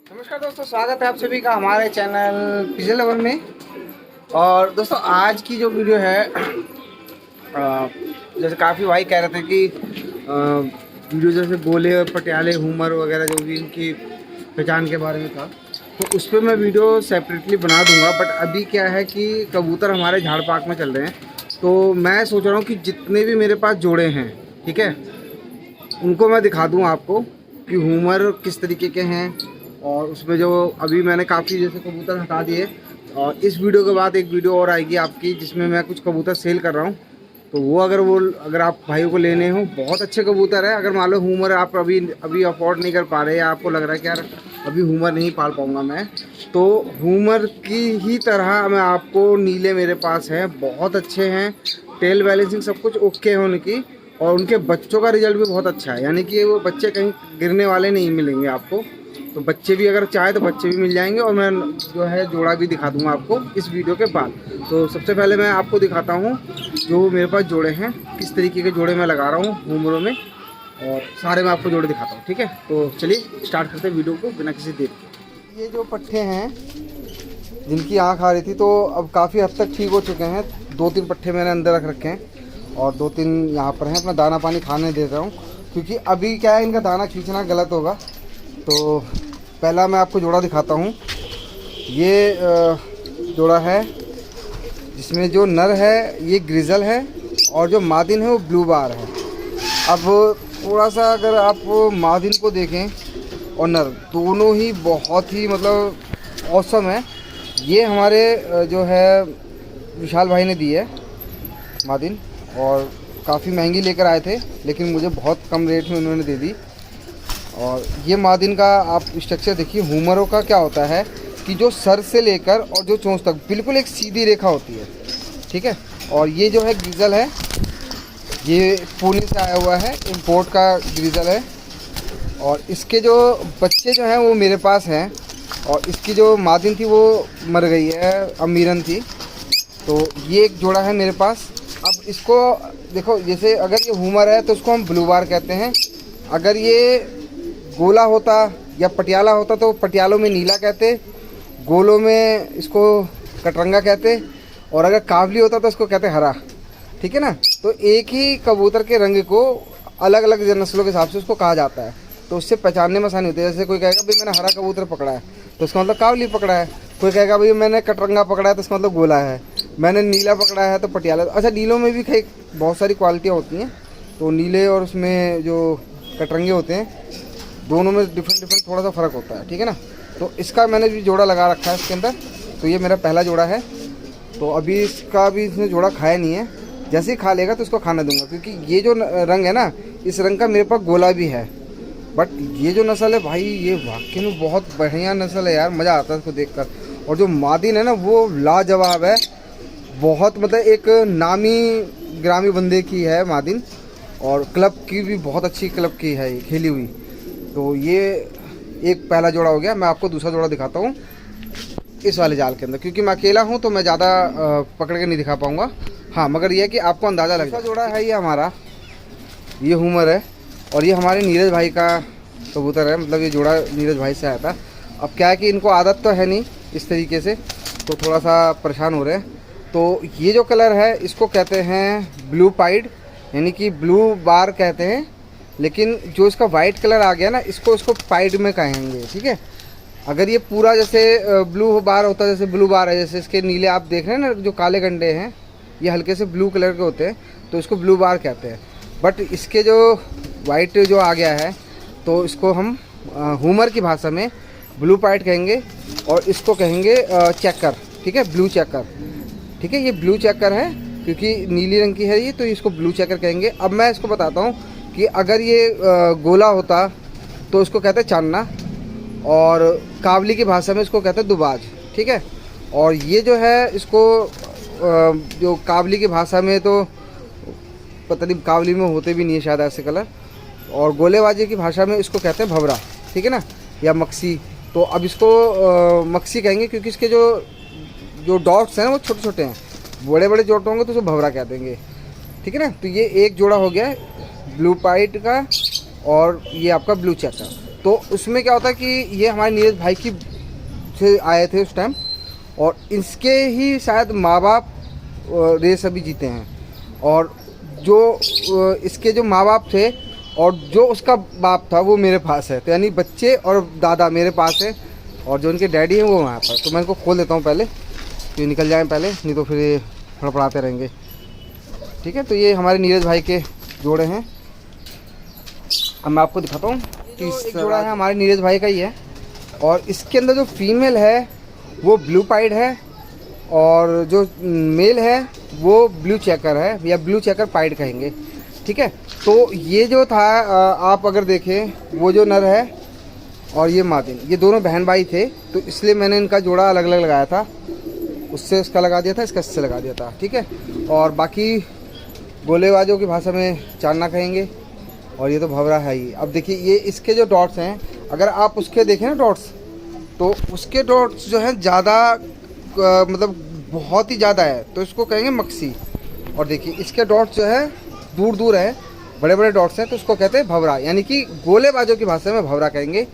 नमस्कार दोस्तों, स्वागत है आप सभी का हमारे चैनल पिजल लवर में। और दोस्तों आज की जो वीडियो है जैसे काफ़ी भाई कह रहे थे कि वीडियो जैसे गोले पटियाले हुमर वगैरह जो भी इनकी पहचान के बारे में था, तो उस पर मैं वीडियो सेपरेटली बना दूंगा। बट अभी क्या है कि कबूतर हमारे झाड़ पार्क में चल रहे हैं, तो मैं सोच रहा हूँ कि जितने भी मेरे पास जोड़े हैं, ठीक है, उनको मैं दिखा दूँ आपको कि हुमर किस तरीके के हैं। और उसमें जो अभी मैंने काफ़ी जैसे कबूतर हटा दिए, और इस वीडियो के बाद एक वीडियो और आएगी आपकी जिसमें मैं कुछ कबूतर सेल कर रहा हूँ। तो वो अगर आप भाइयों को लेने हो, बहुत अच्छे कबूतर है। अगर मान लो हुमर आप अभी अफोर्ड नहीं कर पा रहे, या आपको लग रहा है कि यार अभी हुमर नहीं पाल पाऊँगा मैं, तो हुमर की ही तरह मैं आपको नीले मेरे पास हैं, बहुत अच्छे हैं। टेल बैलेंसिंग सब कुछ ओके है उनकी, और उनके बच्चों का रिजल्ट भी बहुत अच्छा है। यानी कि वो बच्चे कहीं गिरने वाले नहीं मिलेंगे आपको। तो बच्चे भी अगर चाहे तो बच्चे भी मिल जाएंगे, और मैं जो है जोड़ा भी दिखा दूंगा आपको इस वीडियो के बाद। तो सबसे पहले मैं आपको दिखाता हूँ जो मेरे पास जोड़े हैं, किस तरीके के जोड़े मैं लगा रहा हूँ हुमरों में, और सारे मैं आपको जोड़े दिखाता हूँ। ठीक है, तो चलिए स्टार्ट करते हैं वीडियो को बिना किसी देर के। ये जो पट्ठे हैं जिनकी आँख आ रही थी, तो अब काफ़ी हद तक ठीक हो चुके हैं। 2-3 पट्ठे मैंने अंदर रख रखे हैं, और 2-3 यहाँ पर हैं। अपना दाना पानी खाने दे रहा हूँ, क्योंकि अभी क्या है, इनका दाना खींचना गलत होगा। तो पहला मैं आपको जोड़ा दिखाता हूँ। ये जोड़ा है जिसमें जो नर है ये ग्रिजल है, और जो मादिन है वो ब्लू बार है। अब थोड़ा सा अगर आप मादिन को देखें और नर, दोनों ही बहुत ही मतलब औसम है। ये हमारे जो है विशाल भाई ने दी है मादिन, और काफ़ी महंगी लेकर आए थे, लेकिन मुझे बहुत कम रेट में उन्होंने दे दी। और ये मादिन का आप स्ट्रक्चर देखिए। हुमरों का क्या होता है कि जो सर से लेकर और जो चोंच तक बिल्कुल एक सीधी रेखा होती है, ठीक है। और ये जो है ग्रिजल है, ये पुणे से आया हुआ है, इंपोर्ट का ग्रिजल है। और इसके जो बच्चे जो हैं वो मेरे पास हैं, और इसकी जो मादिन थी वो मर गई है, अमीरन थी। तो ये एक जोड़ा है मेरे पास। अब इसको देखो, जैसे अगर ये हुमर है तो उसको हम ब्लू बार कहते हैं। अगर ये गोला होता या पटियाला होता तो पटियालों में नीला कहते, गोलों में इसको कटरंगा कहते, और अगर कावली होता तो इसको कहते हरा, ठीक है ना। तो एक ही कबूतर के रंग को अलग अलग नस्लों के हिसाब से उसको कहा जाता है, तो उससे पहचानने में आसानी होती है। जैसे कोई कहेगा भाई मैंने हरा कबूतर पकड़ा है तो इसका मतलब कावली पकड़ा है, कोई कहेगा भाई मैंने कटरंगा पकड़ा है तो इसका मतलब गोला है, मैंने नीला पकड़ा है तो पटियाला। अच्छा, नीलों में भी कई बहुत सारी क्वालिटियाँ होती हैं, तो नीले और उसमें जो कटरंगे होते हैं दोनों में डिफरेंट थोड़ा सा फ़र्क होता है, ठीक है ना। तो इसका मैंने भी जोड़ा लगा रखा है इसके अंदर। तो ये मेरा पहला जोड़ा है। तो अभी इसका भी इसने जोड़ा खाया नहीं है, जैसे ही खा लेगा तो इसको खाना दूंगा, क्योंकि ये जो रंग है ना, इस रंग का मेरे पास गोला भी है। बट ये जो नस्ल है भाई, ये वाकई में बहुत बढ़िया नस्ल है यार, मज़ा आता है इसको देखकर। और जो मादिन है ना वो लाजवाब है, बहुत मतलब एक नामी ग्रामी बंदे की है मादिन, और क्लब की भी बहुत अच्छी क्लब की है खेली हुई। तो ये एक पहला जोड़ा हो गया। मैं आपको दूसरा जोड़ा दिखाता हूँ इस वाले जाल के अंदर, क्योंकि मैं अकेला हूँ तो मैं ज़्यादा पकड़ के नहीं दिखा पाऊँगा। हाँ, मगर ये है कि आपको अंदाज़ा लग जाएगा। जोड़ा है ये हमारा, ये हुमर है, और ये हमारे नीरज भाई का कबूतर है। मतलब ये जोड़ा नीरज भाई से आया था। अब क्या है कि इनको आदत तो है नहीं इस तरीके से, तो थोड़ा सा परेशान हो रहे हैं। तो ये जो कलर है इसको कहते हैं ब्लू पाइड, यानी कि ब्लू बार कहते हैं। लेकिन जो इसका वाइट कलर आ गया ना, इसको पाइड में कहेंगे, ठीक है। अगर ये पूरा जैसे ब्लू बार होता है, जैसे ब्लू बार है, जैसे इसके नीले आप देख रहे हैं ना, जो काले गंडे हैं ये हल्के से ब्लू कलर के होते हैं, तो इसको ब्लू बार कहते हैं। बट इसके जो वाइट जो आ गया है, तो इसको हम हुमर की भाषा में ब्लू पाइड कहेंगे, और इसको कहेंगे चेकर, ठीक है, ब्लू चेकर, ठीक है। ये ब्लू चेकर है क्योंकि नीली रंग की है ये, तो इसको ब्लू चेकर कहेंगे। अब मैं इसको बताता हूँ कि अगर ये गोला होता तो इसको कहते हैं चांदना, और कावली की भाषा में इसको कहते हैं दुबाज, ठीक है। और ये जो है इसको जो कावली की भाषा में, तो पता नहीं कावली में होते भी नहीं है शायद ऐसे कलर, और गोलेबाजी की भाषा में इसको कहते हैं भवरा, ठीक है ना, या मक्सी। तो अब इसको मक्सी कहेंगे, क्योंकि इसके जो डॉट्स हैं वो छोटे छोटे हैं। बड़े बड़े जोड़ होंगे तो उसको भवरा कह देंगे, ठीक है ना। तो ये एक जोड़ा हो गया ब्लू पाइड का, और ये आपका ब्लू चेकर। तो उसमें क्या होता है कि ये हमारे नीरज भाई की से आए थे उस टाइम, और इसके ही शायद माँ बाप रेस अभी जीते हैं, और जो इसके जो माँ बाप थे और जो उसका बाप था वो मेरे पास है, तो यानी बच्चे और दादा मेरे पास है, और जो उनके डैडी हैं वो वहाँ पर। तो मैं इनको खोल देता हूँ पहले, तो ये निकल जाएँ पहले, नहीं तो फिर ये फड़फड़ाते रहेंगे। ठीक है, तो ये हमारे नीरज भाई के जोड़े हैं। अब मैं आपको दिखाता हूँ। एक जोड़ा है हमारे नीरज भाई का ही है, और इसके अंदर जो फीमेल है वो ब्लू पाइड है, और जो मेल है वो ब्लू चेकर है, या ब्लू चेकर पाइड कहेंगे। ठीक है, तो ये जो था आप अगर देखें, वो जो नर है और ये मादिन, ये दोनों बहन भाई थे, तो इसलिए मैंने इनका जोड़ा अलग अलग लगाया था। उससे उसका लगा दिया था, इसका इससे लगा दिया था। ठीक है, और बाकी गोलेबाजों की भाषा में चांदना कहेंगे, और ये तो भंवरा है ही। अब देखिए ये इसके जो डॉट्स हैं, अगर आप उसके देखें ना डॉट्स, तो उसके डॉट्स जो हैं ज़्यादा मतलब बहुत ही ज़्यादा है, तो इसको कहेंगे मक्सी। और देखिए इसके डॉट्स जो है दूर दूर है, बड़े बड़े डॉट्स हैं, तो उसको कहते हैं भंवरा, यानी कि गोलेबाजों की भाषा में भंवरा कहेंगे,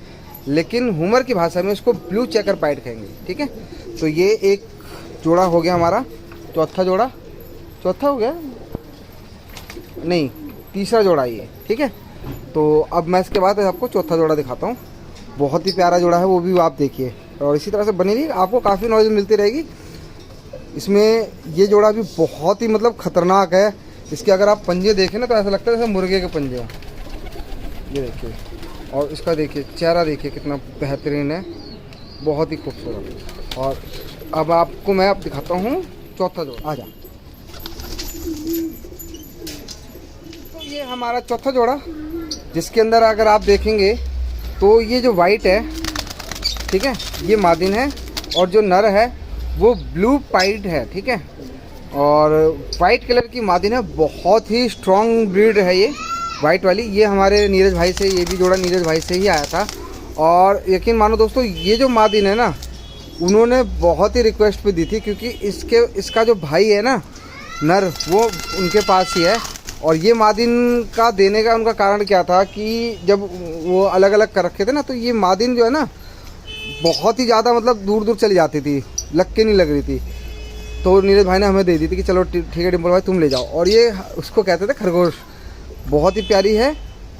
लेकिन हुमर की भाषा में इसको ब्लू चेकर पाइड कहेंगे। ठीक है, तो ये एक जोड़ा हो गया हमारा, चौथा जोड़ा, चौथा हो गया नहीं, तीसरा जोड़ा ये। ठीक है, तो अब मैं इसके बाद आपको चौथा जोड़ा दिखाता हूँ। बहुत ही प्यारा जोड़ा है, वो भी आप देखिए, और इसी तरह से बनी रही, आपको काफ़ी नॉलेज मिलती रहेगी इसमें। ये जोड़ा भी बहुत ही मतलब ख़तरनाक है। इसके अगर आप पंजे देखें ना, तो ऐसा लगता है जैसे मुर्गे के पंजे हों। ये देखिए, और इसका देखिए चेहरा देखिए कितना बेहतरीन है, बहुत ही खूबसूरत। और अब आपको मैं दिखाता हूँ चौथा जोड़ा, आ जा। तो ये हमारा चौथा जोड़ा, जिसके अंदर अगर आप देखेंगे तो ये जो वाइट है, ठीक है, ये मादिन है, और जो नर है वो ब्लू पाइड है। ठीक है, और वाइट कलर की मादिन है, बहुत ही स्ट्रॉन्ग ब्रीड है ये वाइट वाली। ये हमारे नीरज भाई से, ये भी जोड़ा नीरज भाई से ही आया था। और यकीन मानो दोस्तों, ये जो मादिन है ना, उन्होंने बहुत ही रिक्वेस्ट पे दी थी, क्योंकि इसका जो भाई है ना नर, वो उनके पास ही है। और ये मादिन का देने का उनका कारण क्या था कि जब वो अलग अलग कर रखे थे ना, तो ये मादिन जो है ना बहुत ही ज़्यादा मतलब दूर दूर चली जाती थी, लग के नहीं लग रही थी। तो नीरज भाई ने हमें दे दी थी कि चलो ठीक है डिम्पल भाई तुम ले जाओ। और ये उसको कहते थे खरगोश, बहुत ही प्यारी है,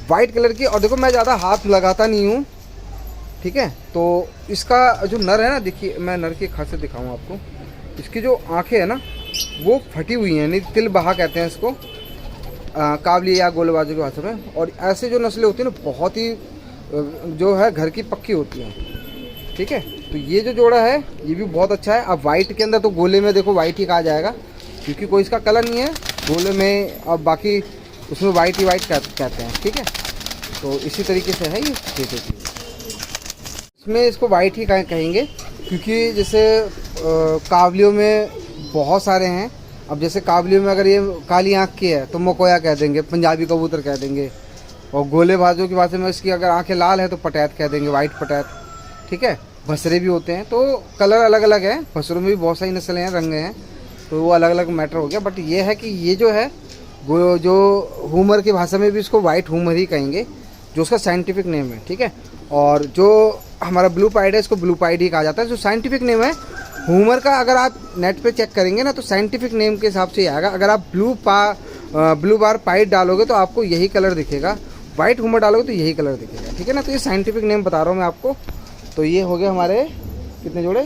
वाइट कलर की। और देखो मैं ज़्यादा हाथ लगाता नहीं हूँ, ठीक है। तो इसका जो नर है ना, देखिए मैं नर की खासियत दिखाऊँ आपको। इसकी जो आँखें हैं ना वो फटी हुई हैं, नहीं तिल बहा कहते हैं इसको, काबली या गोलेबाजों की भाषा में। और ऐसे जो नस्लें होती हैं ना, बहुत ही जो है घर की पक्की होती हैं। ठीक है, तो ये जो जोड़ा है ये भी बहुत अच्छा है। अब वाइट के अंदर तो गोले में देखो वाइट ही कहा जाएगा, क्योंकि कोई इसका कलर नहीं है गोले में, अब बाकी उसमें वाइट ही वाइट कहते हैं। ठीक है, तो इसी तरीके से है ये। देखिए इसमें इसको वाइट ही कहेंगे, क्योंकि जैसे काबलियों में बहुत सारे हैं। अब जैसे काबलियों में अगर ये काली आँख की है तो मकोया कह देंगे, पंजाबी कबूतर कह देंगे। और गोलेबाजों की भाषा में इसकी अगर आँखें लाल है तो पटैत कह देंगे, वाइट पटैत। ठीक है, भसरे भी होते हैं, तो कलर अलग अलग है। भसरों में भी बहुत सारी नस्लें हैं, रंग हैं, तो वो अलग अलग मैटर हो गया। बट ये है कि ये जो है वो जो हुमर की भाषा में भी इसको वाइट हुमर ही कहेंगे, जो उसका साइंटिफिक नेम है। ठीक है, और जो हमारा ब्लू पाइड है इसको ब्लू पाइड ही कहा जाता है, जो साइंटिफिक नेम है हुमर का। अगर आप नेट पे चेक करेंगे ना, तो साइंटिफिक नेम के हिसाब से ही आएगा। अगर आप ब्लू बार पाइड डालोगे तो आपको यही कलर दिखेगा, वाइट हुमर डालोगे तो यही कलर दिखेगा। ठीक है ना, तो ये साइंटिफिक नेम बता रहा हूँ मैं आपको। तो ये हो गए हमारे कितने जोड़े,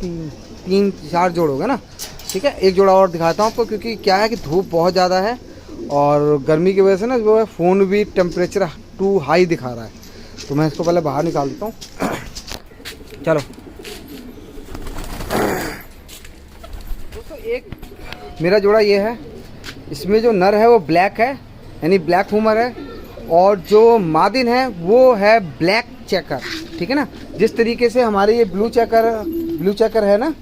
तीन चार जोड़ हो गए ना। ठीक है, एक जोड़ा और दिखाता हूँ आपको, क्योंकि क्या है कि धूप बहुत ज़्यादा है और गर्मी की वजह से ना जो है फ़ोन भी टेम्परेचर टू हाई दिखा रहा है। तो मैं इसको पहले बाहर निकाल देता हूँ। चलो दोस्तों, एक मेरा जोड़ा ये है, इसमें जो नर है वो ब्लैक है, यानी ब्लैक हुमर है, और जो मादिन है वो है ब्लैक चेकर। ठीक है ना, जिस तरीके से हमारे ये ब्लू चेकर है ना,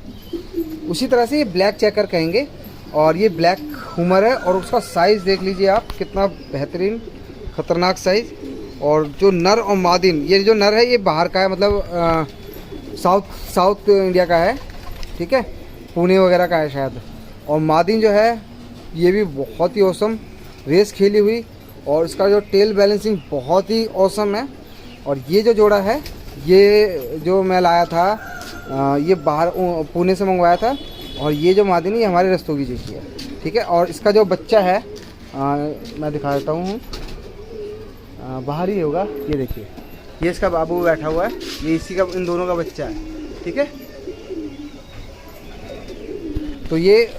उसी तरह से ये ब्लैक चेकर कहेंगे। और ये ब्लैक हुमर है, और उसका साइज़ देख लीजिए आप, कितना बेहतरीन ख़तरनाक साइज़। और जो नर और मादिन, ये जो नर है ये बाहर का है, मतलब साउथ इंडिया का है। ठीक है, पुणे वगैरह का है शायद। और मादिन जो है ये भी बहुत ही औसम रेस खेली हुई, और इसका जो टेल बैलेंसिंग बहुत ही औसम है। और ये जो जोड़ा है, ये जो मैं लाया था ये बाहर पुणे से मंगवाया था। और ये जो मादिनी हमारे रस्तोगी जी की है, ठीक है। और इसका जो बच्चा है मैं दिखा देता हूँ, बाहर ही होगा, ये देखिए, ये इसका बाबू बैठा हुआ है, ये इसी का, इन दोनों का बच्चा है, ठीक है। तो ये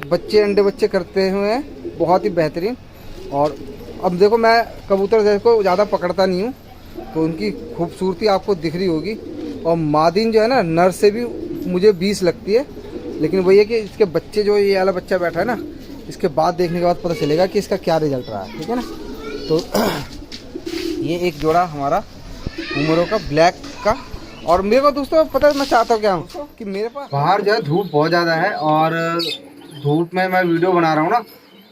बच्चे अंडे बच्चे करते हुए हैं बहुत ही बेहतरीन। और अब देखो, मैं कबूतर देखो ज़्यादा पकड़ता नहीं हूँ, तो उनकी खूबसूरती आपको दिख रही होगी। और मादिन जो है ना, नर से भी मुझे 20 लगती है, लेकिन वही है कि इसके बच्चे जो ये वाला बच्चा बैठा है ना, इसके बाद देखने के बाद पता चलेगा कि इसका क्या रिजल्ट रहा है, ठीक है ना। तो ये एक जोड़ा हमारा उमरों का ब्लैक का। और मेरे को दोस्तों पता है मैं चाहता हूँ क्या हूँ कि मेरे पास बाहर जो है धूप बहुत ज़्यादा है, और धूप में मैं वीडियो बना रहा हूँ ना,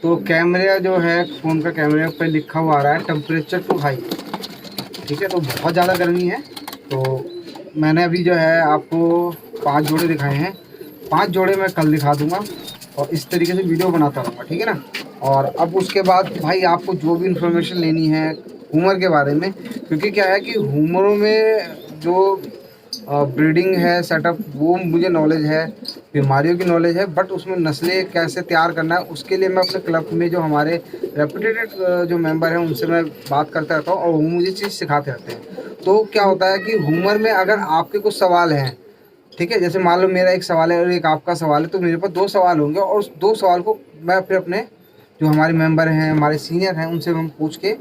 तो कैमरे जो है फ़ोन का कैमरे पे लिखा हुआ आ रहा है टेम्परेचर टू हाई, ठीक है। तो बहुत ज़्यादा गर्मी है। तो मैंने अभी जो है आपको 5 जोड़े दिखाए हैं, 5 जोड़े मैं कल दिखा दूँगा, और इस तरीके से वीडियो बनाता रहूँगा, ठीक है ना। और अब उसके बाद भाई आपको जो भी इंफॉर्मेशन लेनी है हूमर के बारे में, क्योंकि क्या है कि हूमरों में जो ब्रीडिंग है सेटअप, वो मुझे नॉलेज है, बीमारियों की नॉलेज है, बट उसमें नस्लें कैसे तैयार करना है उसके लिए मैं अपने क्लब में जो हमारे रेपुटेटेड जो मेंबर हैं उनसे मैं बात करता रहता हूँ, और वो मुझे चीज़ सिखाते रहते हैं। तो क्या होता है कि हूमर में अगर आपके कुछ सवाल हैं, ठीक है, जैसे मान लो मेरा एक सवाल है और एक आपका सवाल है, तो मेरे पास 2 सवाल होंगे, और उस 2 सवाल को मैं फिर अपने जो हमारे मेंबर हैं, हमारे सीनियर हैं, उनसे हम पूछ के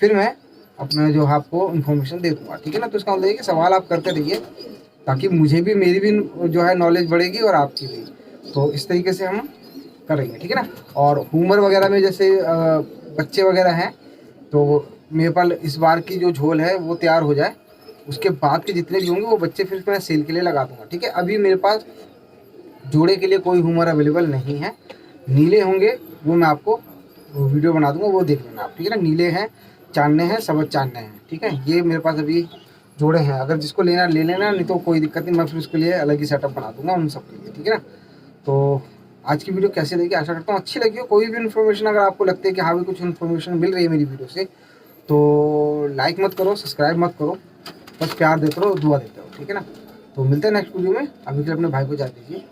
फिर मैं अपना जो आपको इन्फॉर्मेशन दे दूँगा, ठीक है ना। तो इसका मतलब है कि सवाल आप करते रहिए, ताकि मुझे भी, मेरी भी जो है नॉलेज बढ़ेगी और आपकी भी। तो इस तरीके से हम करेंगे, ठीक है ना। और हूमर वगैरह में जैसे बच्चे वगैरह हैं, तो मेरे पास इस बार की जो झोल है वो तैयार हो जाए, उसके बाद के जितने भी होंगे वो बच्चे फिर मैं सेल के लिए लगा दूँगा, ठीक है। अभी मेरे पास जोड़े के लिए कोई हूमर अवेलेबल नहीं है। नीले होंगे वो मैं आपको वीडियो बना दूंगा, वो देख लेना आप, ठीक है ना। नीले हैं, चांदने हैं, सबज चांदने हैं, ठीक है। ये मेरे पास अभी जोड़े हैं, अगर जिसको लेना ले लेना, नहीं तो कोई दिक्कत नहीं, मैं फिर उसके लिए अलग ही सेटअप बना दूंगा उन सब के लिए, ठीक है ना। तो आज की वीडियो कैसी लगी, आशा करता हूँ अच्छी लगी हो। कोई भी इन्फॉर्मेशन अगर आपको लगती है कि हाँ भी कुछ इन्फॉर्मेशन मिल रही है मेरी वीडियो से, तो लाइक मत करो, सब्सक्राइब मत करो, बस प्यार देते रहो, दुआ देते रहो, ठीक है ना। तो मिलते हैं नेक्स्ट वीडियो में। अभी के लिए अपने भाई को जा दीजिए।